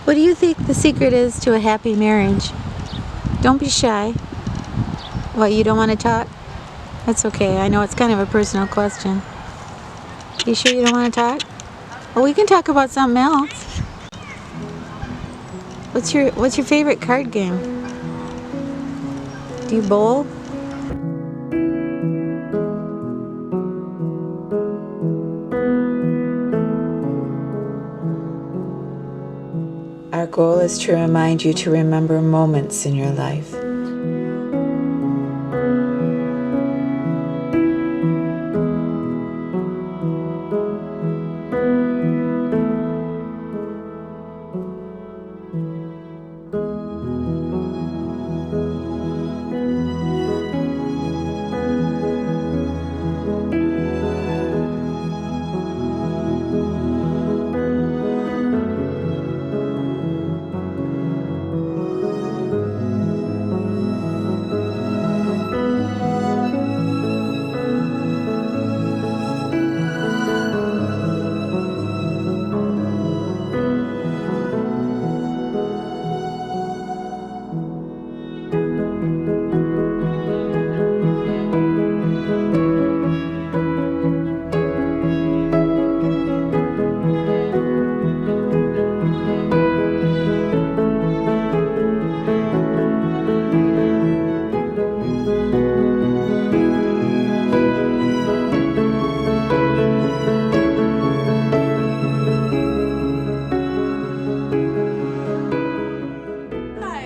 What do you think the secret is to a happy marriage? Don't be shy. What, you don't want to talk? That's okay. I know it's kind of a personal question. You sure you don't want to talk? Well, we can talk about something else. What's your favorite card game? Do you bowl? Our goal is to remind you to remember moments in your life.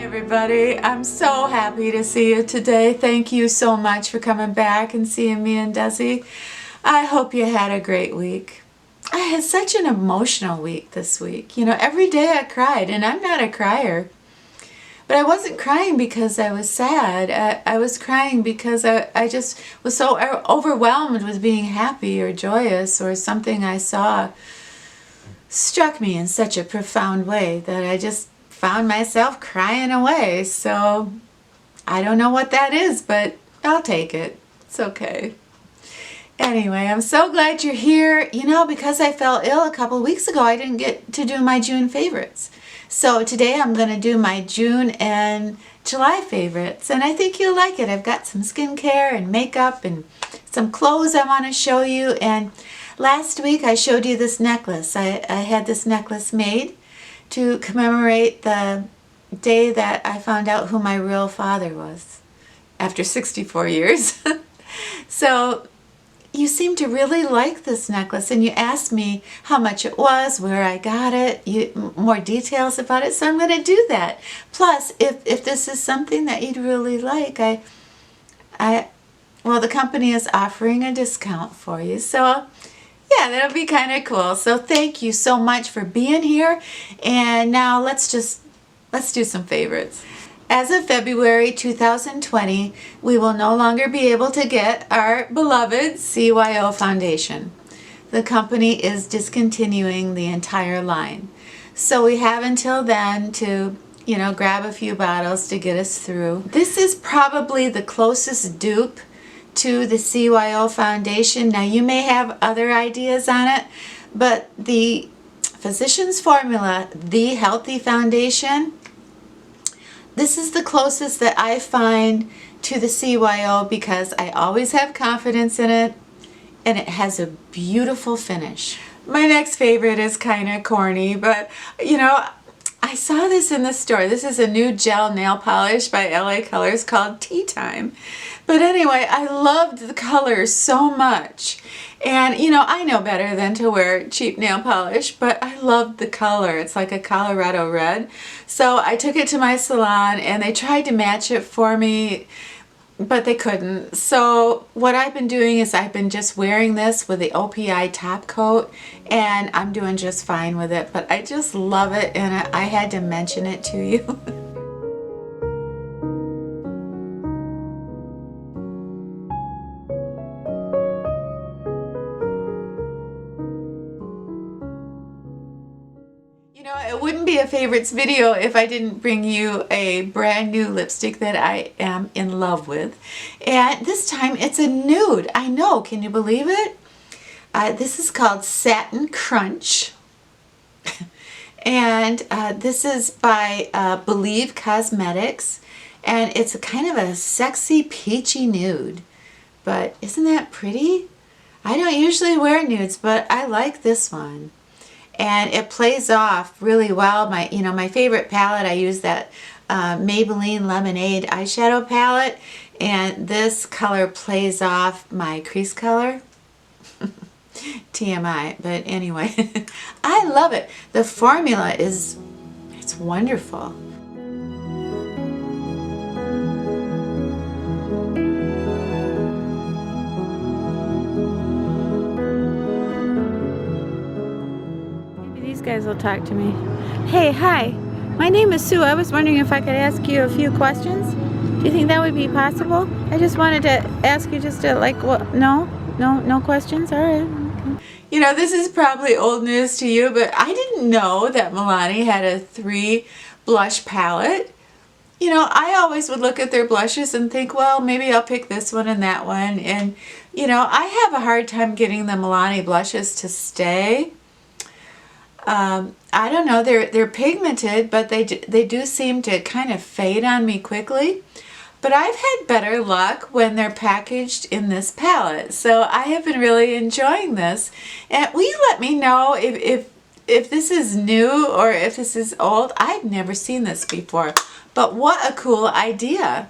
Everybody, I'm so happy to see you today. Thank you so much for coming back and seeing me and Desi. I hope you had a great week. I had such an emotional week this week. You know, every day I cried, and I'm not a crier. But I wasn't crying because I was sad. I was crying because I just was so overwhelmed with being happy or joyous, or something I saw struck me in such a profound way that I just found myself crying away. So I don't know what that is, but I'll take it. It's okay. Anyway, I'm so glad you're here. You know, because I fell ill a couple of weeks ago, I didn't get to do my June favorites. So today I'm going to do my June and July favorites, and I think you'll like it. I've got some skincare and makeup and some clothes I want to show you. And last week I showed you this necklace. I had this necklace made to commemorate the day that I found out who my real father was after 64 years. So you seem to really like this necklace, and you asked me how much it was, where I got it, more details about it, so I'm going to do that. Plus, if this is something that you'd really like, well, the company is offering a discount for you, so yeah, that'll be kind of cool. So thank you so much for being here. And now let's do some favorites. As of February 2020, we will no longer be able to get our beloved CYO foundation. The company is discontinuing the entire line. So we have until then to, you know, grab a few bottles to get us through. This is probably the closest dupe to the CYO foundation. Now, you may have other ideas on it, but the Physicians Formula, the Healthy Foundation, this is the closest that I find to the CYO because I always have confidence in it, and it has a beautiful finish. My next favorite is kind of corny, but you know, I saw this in the store. This is a new gel nail polish by LA Colors called Tea Time. But anyway, I loved the color so much. And you know, I know better than to wear cheap nail polish, but I loved the color. It's like a Colorado red. So I took it to my salon and they tried to match it for me, but they couldn't. So what I've been doing is I've been just wearing this with the OPI top coat, and I'm doing just fine with it. But I just love it, and I had to mention it to you. You know, it wouldn't be a favorites video if I didn't bring you a brand new lipstick that I am in love with. And this time it's a nude. I know, can you believe it? This is called Satin Crunch. And this is by Believe Cosmetics, and it's a kind of a sexy peachy nude. But isn't that pretty? I don't usually wear nudes, but I like this one. And it plays off really well. My favorite palette, I use that Maybelline Lemonade eyeshadow palette, and this color plays off my crease color. TMI, but anyway, I love it. The formula it's wonderful. Maybe these guys will talk to me. Hey, hi. My name is Sue. I was wondering if I could ask you a few questions. Do you think that would be possible? I just wanted to ask you just to what? No questions? All right. You know, this is probably old news to you, but I didn't know that Milani had a 3 blush palette. You know, I always would look at their blushes and think, well, maybe I'll pick this one and that one. And, you know, I have a hard time getting the Milani blushes to stay. I don't know, they're pigmented, but they do seem to kind of fade on me quickly. But I've had better luck when they're packaged in this palette. So I have been really enjoying this. And will you let me know if this is new or if this is old? I've never seen this before. But what a cool idea.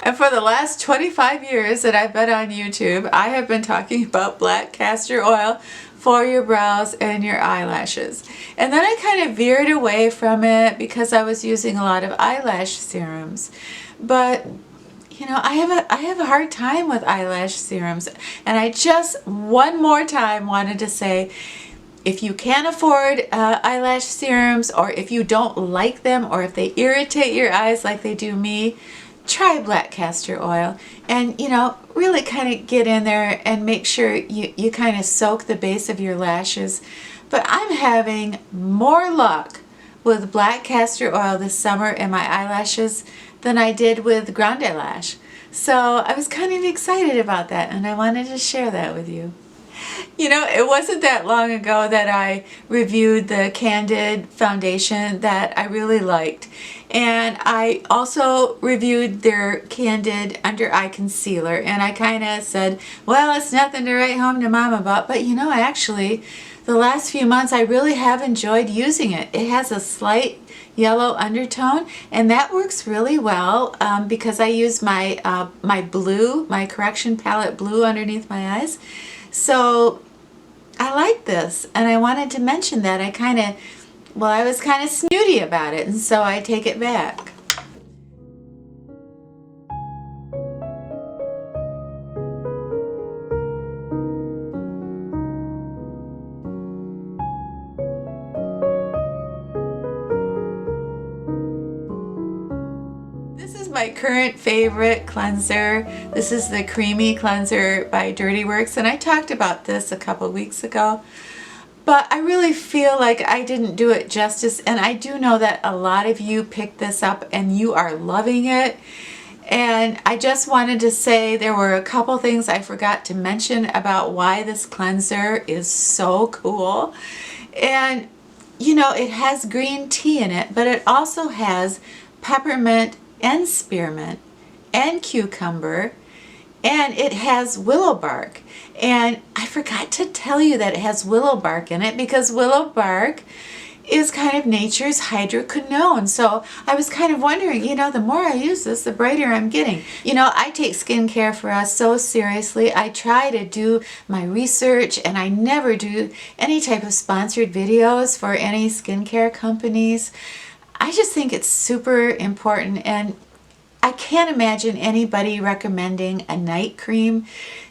And for the last 25 years that I've been on YouTube, I have been talking about black castor oil for your brows and your eyelashes. And then I kind of veered away from it because I was using a lot of eyelash serums. But you know, I have a hard time with eyelash serums, and I just one more time wanted to say, if you can't afford eyelash serums, or if you don't like them, or if they irritate your eyes like they do me, try black castor oil. And you know, really kind of get in there and make sure you kind of soak the base of your lashes. But I'm having more luck with black castor oil this summer in my eyelashes than I did with Grande Lash. So I was kind of excited about that, and I wanted to share that with you. You know, it wasn't that long ago that I reviewed the Candid foundation that I really liked. And I also reviewed their Candid under eye concealer, and I kind of said, well, it's nothing to write home to mom about. But you know, actually, the last few months I really have enjoyed using it. It has a slight yellow undertone, and that works really well because I use my my correction palette blue underneath my eyes. So I like this, and I wanted to mention that. I was kind of snooty about it, and so I take it back. My current favorite cleanser. This is the Creamy Cleanser by Dirty Works, and I talked about this a couple weeks ago, but I really feel like I didn't do it justice, and I do know that a lot of you picked this up and you are loving it. And I just wanted to say there were a couple things I forgot to mention about why this cleanser is so cool. And you know, it has green tea in it, but it also has peppermint and spearmint and cucumber, and it has willow bark. And I forgot to tell you that it has willow bark in it because willow bark is kind of nature's hydroquinone. So I was kind of wondering, you know, the more I use this, the brighter I'm getting. You know, I take skincare for us so seriously. I try to do my research, and I never do any type of sponsored videos for any skincare companies. I just think it's super important, and I can't imagine anybody recommending a night cream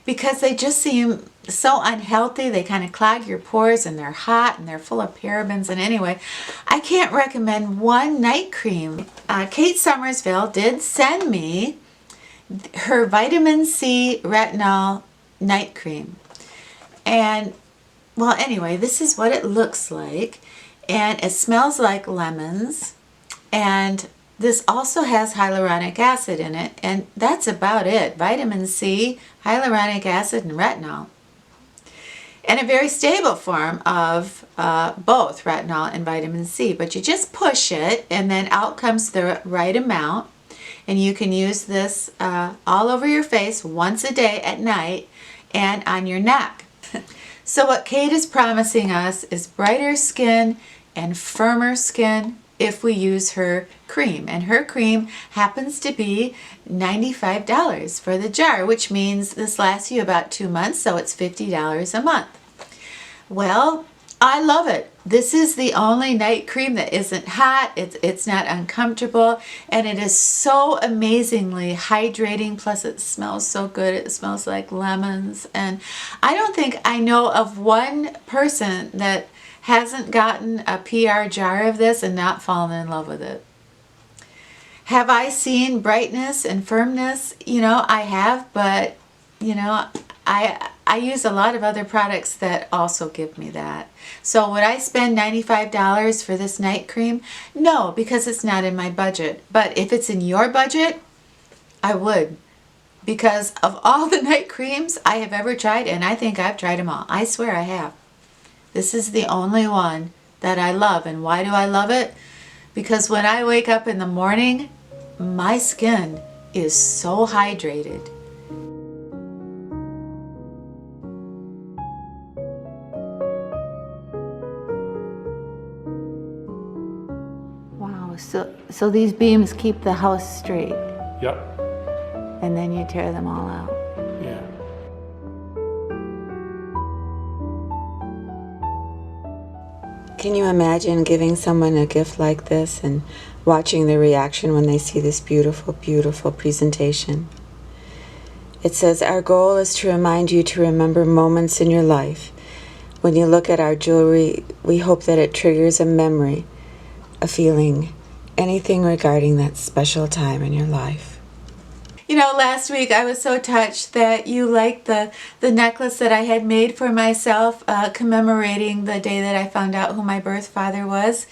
because they just seem so unhealthy. They kind of clog your pores, and they're hot, and they're full of parabens. And anyway, I can't recommend one night cream. Kate Somersville did send me her vitamin C retinol night cream. And well, anyway, this is what it looks like, and it smells like lemons. And this also has hyaluronic acid in it, and that's about it. Vitamin C, hyaluronic acid, and retinol. and a very stable form of both retinol and vitamin C. But you just push it, and then out comes the right amount. And you can use this all over your face once a day at night and on your neck. So what Kate is promising us is brighter skin and firmer skin if we use her cream. And her cream happens to be $95 for the jar, which means this lasts you about 2 months, so it's $50 a month. Well, I love it. This is the only night cream that isn't hot, it's not uncomfortable, and it is so amazingly hydrating, plus it smells so good. It smells like lemons, and I don't think I know of one person that hasn't gotten a PR jar of this and not fallen in love with it. Have I seen brightness and firmness? You know, I have, but you know, I use a lot of other products that also give me that. So would I spend $95 for this night cream? No, because it's not in my budget. But if it's in your budget, I would. Because of all the night creams I have ever tried, and I think I've tried them all. I swear I have. This is the only one that I love. And why do I love it? Because when I wake up in the morning, my skin is so hydrated. Wow, so these beams keep the house straight. Yep. And then you tear them all out. Yeah. Can you imagine giving someone a gift like this and watching their reaction when they see this beautiful, beautiful presentation? It says, our goal is to remind you to remember moments in your life. When you look at our jewelry, we hope that it triggers a memory, a feeling, anything regarding that special time in your life. You know, last week I was so touched that you liked the necklace that I had made for myself commemorating the day that I found out who my birth father was.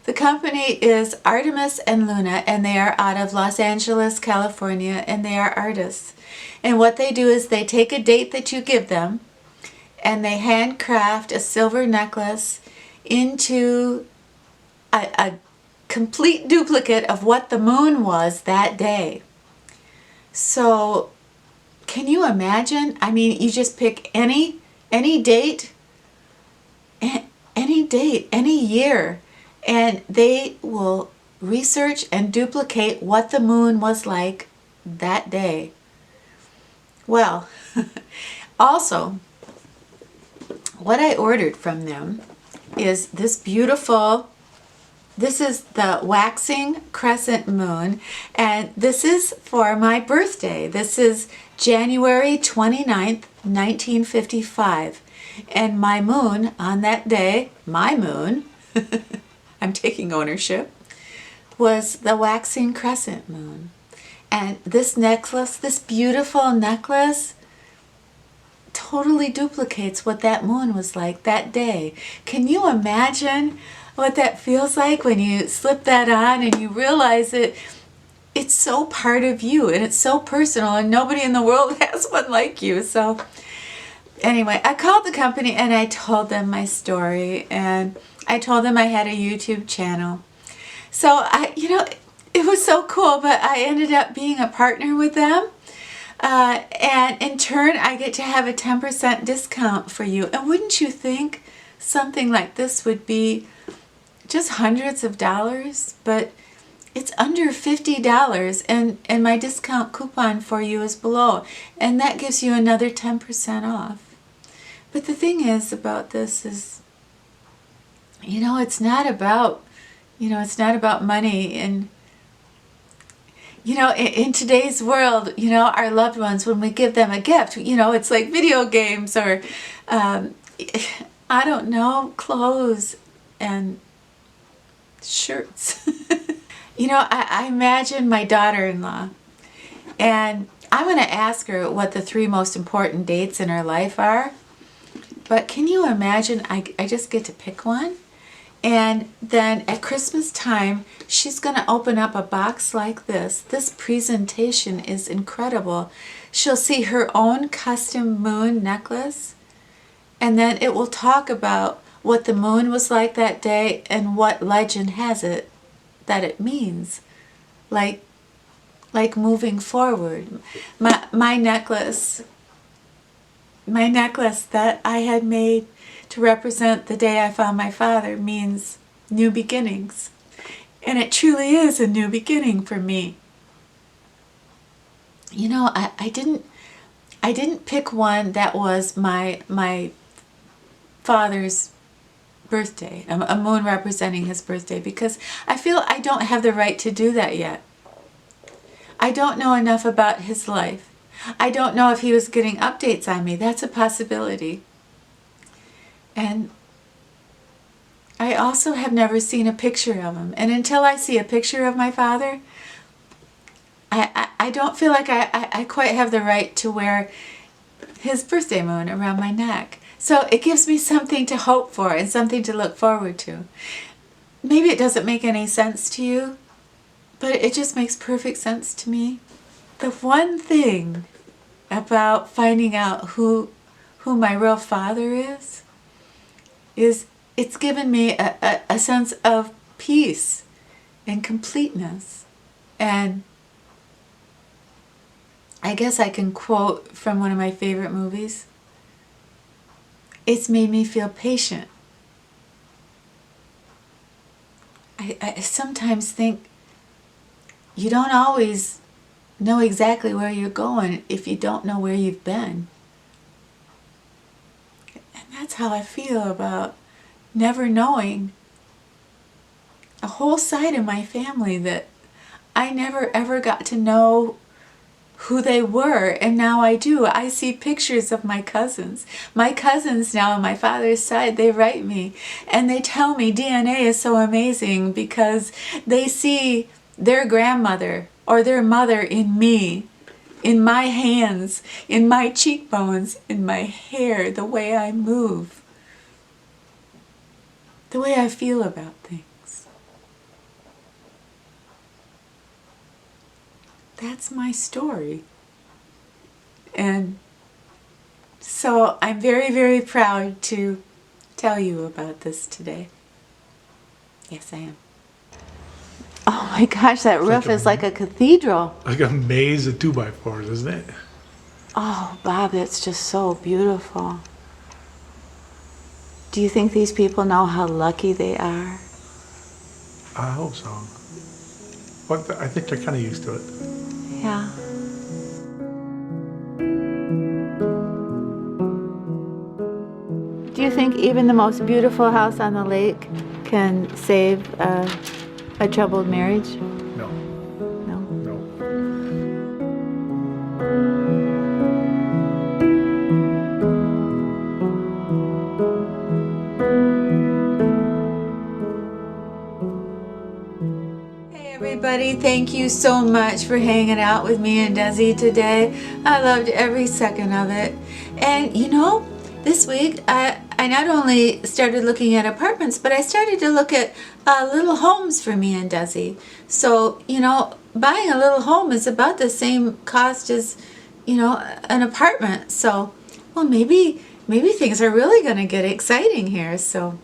The company is Artemis and Luna, and they are out of Los Angeles, California, and they are artists. And what they do is they take a date that you give them, and they handcraft a silver necklace into a complete duplicate of what the moon was that day. So, can you imagine? I mean, you just pick any date, any year, and they will research and duplicate what the moon was like that day. Well, also, what I ordered from them is this beautiful. This is the waxing crescent moon, and this is for my birthday. This is January 29th, 1955. And my moon on that day, my moon, I'm taking ownership, was the waxing crescent moon. And this necklace, this beautiful necklace, totally duplicates what that moon was like that day. Can you imagine what that feels like when you slip that on and you realize it's so part of you and it's so personal and nobody in the world has one like you. So anyway, I called the company and I told them my story, and I told them I had a YouTube channel. So it was so cool, but I ended up being a partner with them. And in turn, I get to have a 10% discount for you. And wouldn't you think something like this would be just hundreds of dollars? But it's under $50, and my discount coupon for you is below. And that gives you another 10% off. But the thing is about this is, it's not about, it's not about money. And in today's world, our loved ones, when we give them a gift, it's like video games or, I don't know, clothes and shirts. I imagine my daughter-in-law, and I'm going to ask her what the 3 most important dates in her life are. But can you imagine, I just get to pick one? And then at Christmas time, she's going to open up a box like this. This presentation is incredible. She'll see her own custom moon necklace, And then it will talk about what the moon was like that day and what legend has it that it means. Like moving forward. My necklace that I had made to represent the day I found my father means new beginnings. And it truly is a new beginning for me. You know, I didn't pick one that was my father's birthday, a moon representing his birthday, because I feel I don't have the right to do that yet. I don't know enough about his life. I don't know if he was getting updates on me. That's a possibility. And I also have never seen a picture of him. And until I see a picture of my father, I don't feel like I quite have the right to wear his birthday moon around my neck. So it gives me something to hope for and something to look forward to. Maybe it doesn't make any sense to you, but it just makes perfect sense to me. The one thing about finding out who my real father is it's given me a sense of peace and completeness. And I guess I can quote from one of my favorite movies. It's made me feel patient. I sometimes think you don't always know exactly where you're going if you don't know where you've been. And that's how I feel about never knowing a whole side of my family that I never ever got to know who they were, and now I do. I see pictures of my cousins. My cousins now on my father's side, they write me and they tell me DNA is so amazing because they see their grandmother or their mother in me, in my hands, in my cheekbones, in my hair, the way I move, the way I feel about things. That's my story. And so I'm very, very proud to tell you about this today. Yes, I am. Oh my gosh, that roof is like a cathedral. Like a maze of 2x4s, isn't it? Oh, Bob, it's just so beautiful. Do you think these people know how lucky they are? I hope so. But I think they're kind of used to it. Yeah. Do you think even the most beautiful house on the lake can save a troubled marriage? No, No. no. Hey everybody, thank you so much for hanging out with me and Desi today. I loved every second of it. And you know, this week I not only started looking at apartments, but I started to look at little homes for me and Desi. So, you know, buying a little home is about the same cost as, you know, an apartment. So, well, maybe things are really going to get exciting here. So,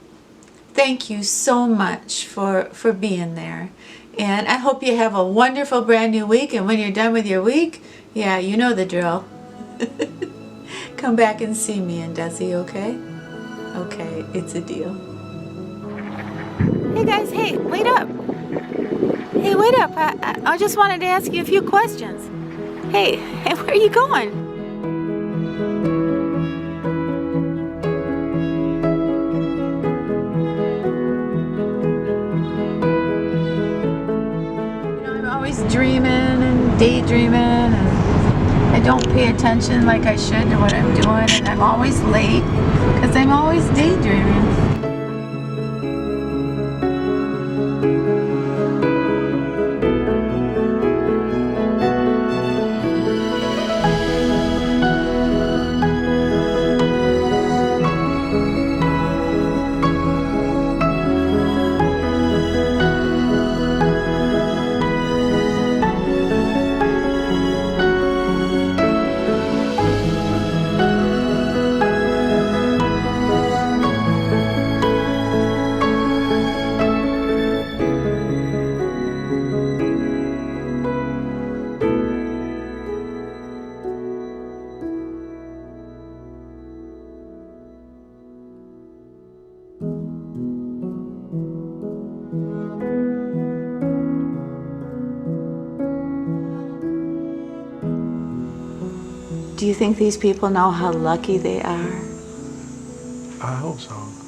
thank you so much for being there. And I hope you have a wonderful brand new week. And when you're done with your week, yeah, you know the drill. Come back and see me and Desi, okay? Okay, it's a deal. Hey guys, hey, wait up. Hey, wait up. I just wanted to ask you a few questions. Hey, where are you going? You know, I'm always dreaming and daydreaming, and I don't pay attention like I should to what I'm doing, and I'm always late because I'm always daydreaming. Do you think these people know how lucky they are? I hope so.